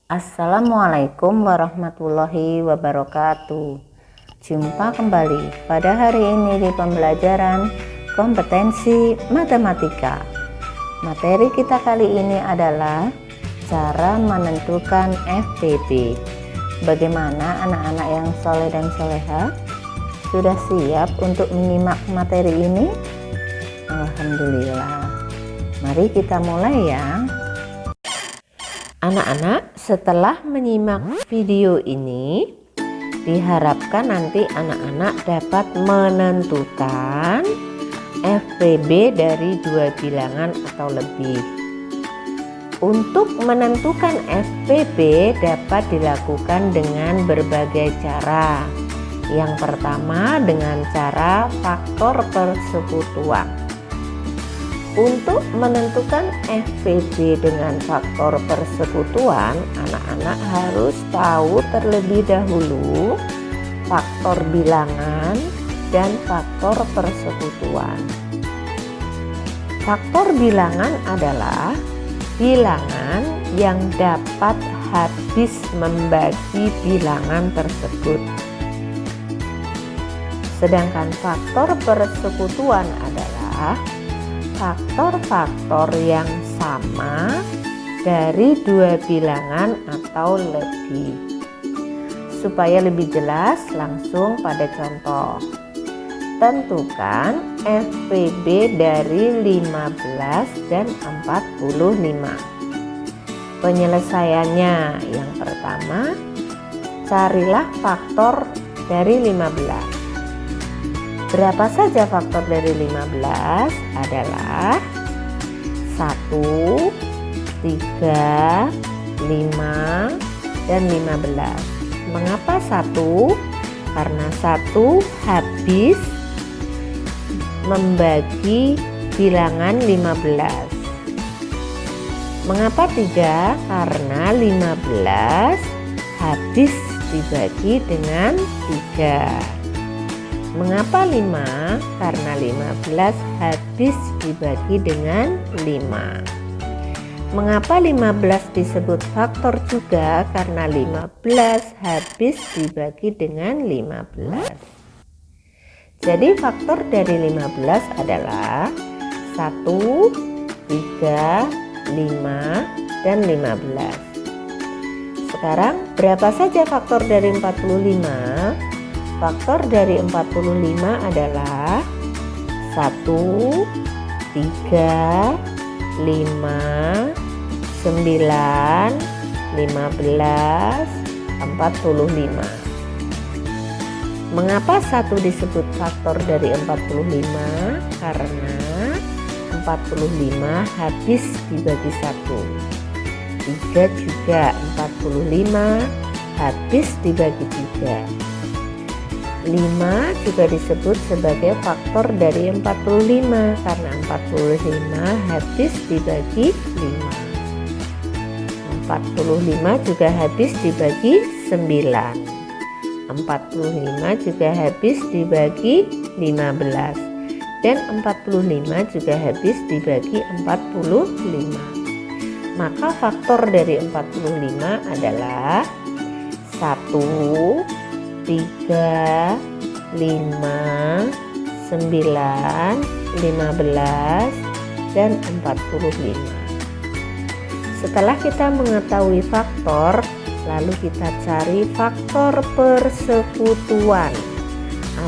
Assalamualaikum warahmatullahi wabarakatuh. Jumpa kembali pada hari ini di pembelajaran kompetensi matematika. Materi kita kali ini adalah cara menentukan FPB. Bagaimana anak-anak yang soleh dan soleha? Sudah siap untuk menyimak materi ini? Alhamdulillah. Mari kita mulai ya. Anak-anak, setelah menyimak video ini, diharapkan nanti anak-anak dapat menentukan FPB dari dua bilangan atau lebih. Untuk menentukan FPB dapat dilakukan dengan berbagai cara. Yang pertama dengan cara faktor persekutuan. Untuk menentukan FPB dengan faktor persekutuan, anak-anak harus tahu terlebih dahulu faktor bilangan dan faktor persekutuan. Faktor bilangan adalah bilangan yang dapat habis membagi bilangan tersebut. Sedangkan faktor persekutuan adalah faktor-faktor yang sama dari dua bilangan atau lebih. Supaya lebih jelas, langsung pada contoh. Tentukan FPB dari 15 dan 45. Penyelesaiannya yang pertama, carilah faktor dari 15. Berapa saja faktor dari 15? Adalah 1, 3, 5, dan 15. Mengapa 1? Karena 1 habis membagi bilangan 15. Mengapa 3? Karena 15 habis dibagi dengan 3. Mengapa 5? Karena 15 habis dibagi dengan 5. Mengapa 15 disebut faktor juga? Karena 15 habis dibagi dengan 15. Jadi faktor dari 15 adalah 1, 3, 5, dan 15. Sekarang berapa saja faktor dari 45? Faktor dari 45 adalah 1, 3, 5, 9, 15, 45. Mengapa 1 disebut faktor dari 45? Karena 45 habis dibagi 1. 3 juga 45 habis dibagi 3. 5 juga disebut sebagai faktor dari 45 karena 45 habis dibagi 5. 45 juga habis dibagi 9. 45 juga habis dibagi 15. Dan 45 juga habis dibagi 45. Maka faktor dari 45 adalah 1, 3, 5, 9, 15, dan 45. Setelah kita mengetahui faktor, lalu kita cari faktor persekutuan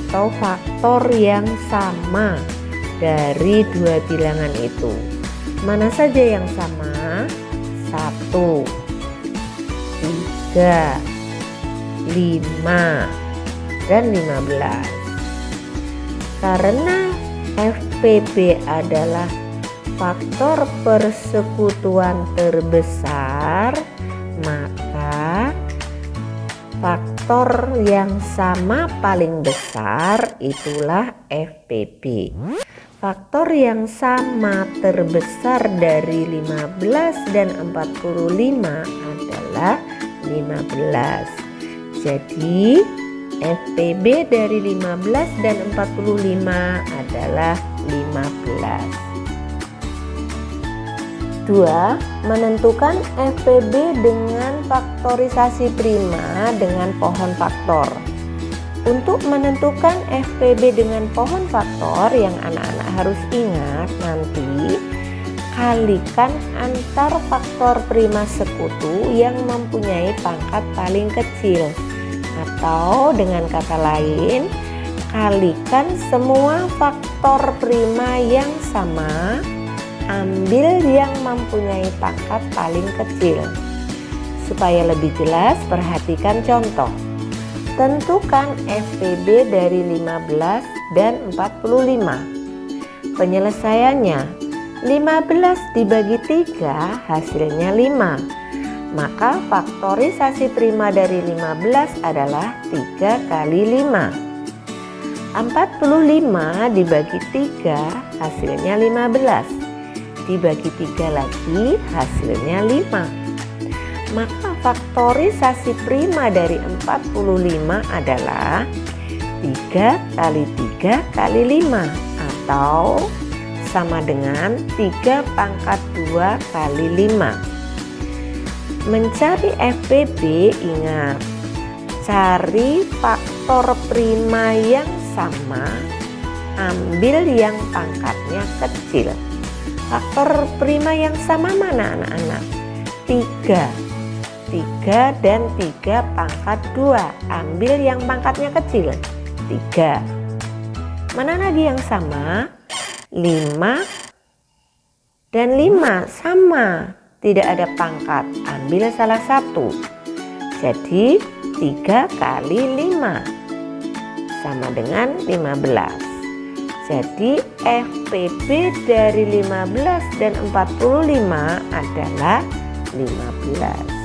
atau faktor yang sama dari dua bilangan itu. Mana saja yang sama? 1, 3, 5, dan 15. Karena FPB adalah faktor persekutuan terbesar, maka faktor yang sama paling besar itulah FPB. Faktor yang sama terbesar dari 15 dan 45 adalah 15. Jadi FPB dari 15 dan 45 adalah 15. 2. Menentukan FPB dengan faktorisasi prima dengan pohon faktor. Untuk menentukan FPB dengan pohon faktor yang anak-anak harus ingat nanti, kalikan antar faktor prima sekutu yang mempunyai pangkat paling kecil. Atau dengan kata lain, kalikan semua faktor prima yang sama, ambil yang mempunyai pangkat paling kecil. Supaya lebih jelas, perhatikan contoh. Tentukan FPB dari 15 dan 45. Penyelesaiannya, 15 dibagi 3 hasilnya 5. Maka faktorisasi prima dari 15 adalah 3 kali 5. 45 dibagi 3 hasilnya 15. Dibagi 3 lagi hasilnya 5. Maka faktorisasi prima dari 45 adalah 3 kali 3 kali 5 atau sama dengan 3 pangkat 2 kali 5. Mencari FPB, ingat, cari faktor prima yang sama, ambil yang pangkatnya kecil. Faktor prima yang sama mana anak-anak? 3 dan 3 pangkat 2, ambil yang pangkatnya kecil, 3. Mana lagi yang sama? 5 dan 5 sama, tidak ada pangkat, ambil salah satu. Jadi 3 kali 5 sama dengan 15. Jadi FPB dari 15 dan 45 adalah 15.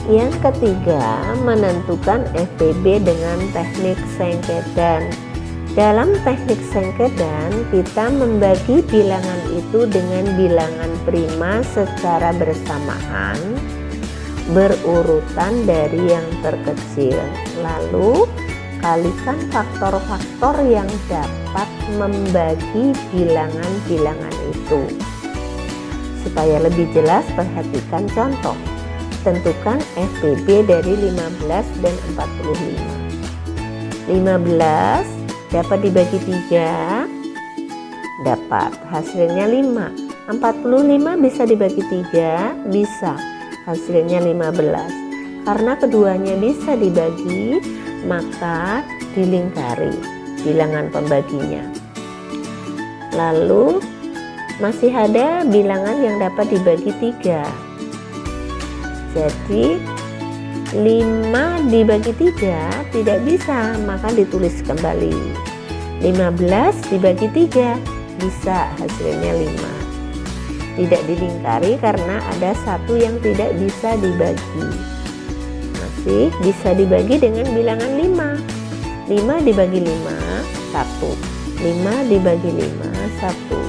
Yang ketiga, menentukan FPB dengan teknik sengketan. Dalam teknik sengketan, kita membagi bilangan itu dengan bilangan prima secara bersamaan, berurutan dari yang terkecil. Lalu, kalikan faktor-faktor yang dapat membagi bilangan-bilangan itu. Supaya lebih jelas, perhatikan contoh. Tentukan FPB dari 15 dan 45. 15 dapat dibagi 3, dapat hasilnya 5. 45 bisa dibagi 3, bisa, hasilnya 15. Karena keduanya bisa dibagi, maka dilingkari bilangan pembaginya. Lalu masih ada bilangan yang dapat dibagi 3. Jadi 5 dibagi 3 tidak bisa, maka ditulis kembali. 15 dibagi 3 bisa, hasilnya 5. Tidak dilingkari karena ada satu yang tidak bisa dibagi. Masih bisa dibagi dengan bilangan 5. 5 dibagi 5, 1. 5 dibagi 5, 1.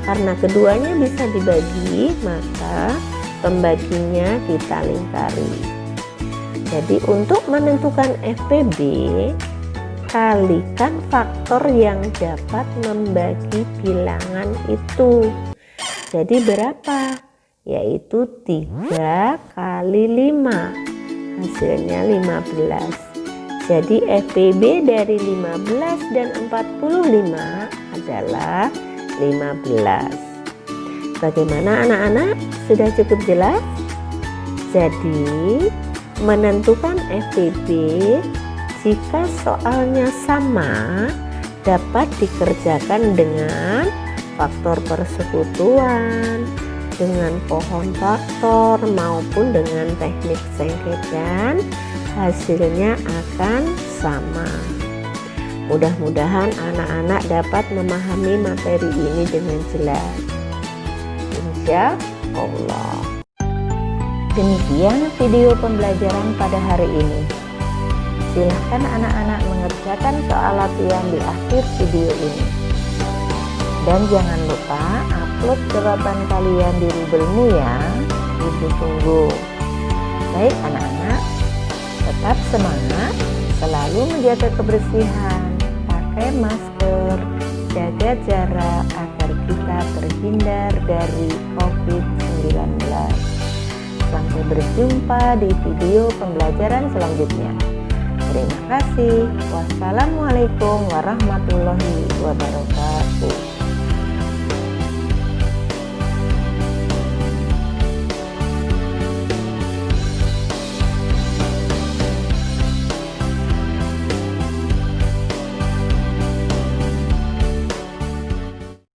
Karena keduanya bisa dibagi, maka pembaginya kita lingkari. Jadi untuk menentukan FPB, kalikan faktor yang dapat membagi bilangan itu. Jadi berapa? Yaitu 3 kali 5, hasilnya 15. Jadi FPB dari 15 dan 45 adalah 15. Bagaimana anak-anak? Sudah cukup jelas? Jadi menentukan FPB jika soalnya sama dapat dikerjakan dengan faktor persekutuan, dengan pohon faktor maupun dengan teknik sengketan, hasilnya akan sama. Mudah-mudahan anak-anak dapat memahami materi ini dengan jelas. Insya Allah. Demikian video pembelajaran pada hari ini. Silahkan anak-anak mengerjakan soal latihan di akhir video ini. Dan jangan lupa upload jawaban kalian di Rubelmu ya. Ibu tunggu. Baik anak-anak, tetap semangat, selalu menjaga kebersihan, pakai masker, jaga jarak agar agar kita terhindar dari COVID-19. Sampai berjumpa di video pembelajaran selanjutnya. Terima kasih. Wassalamualaikum warahmatullahi wabarakatuh.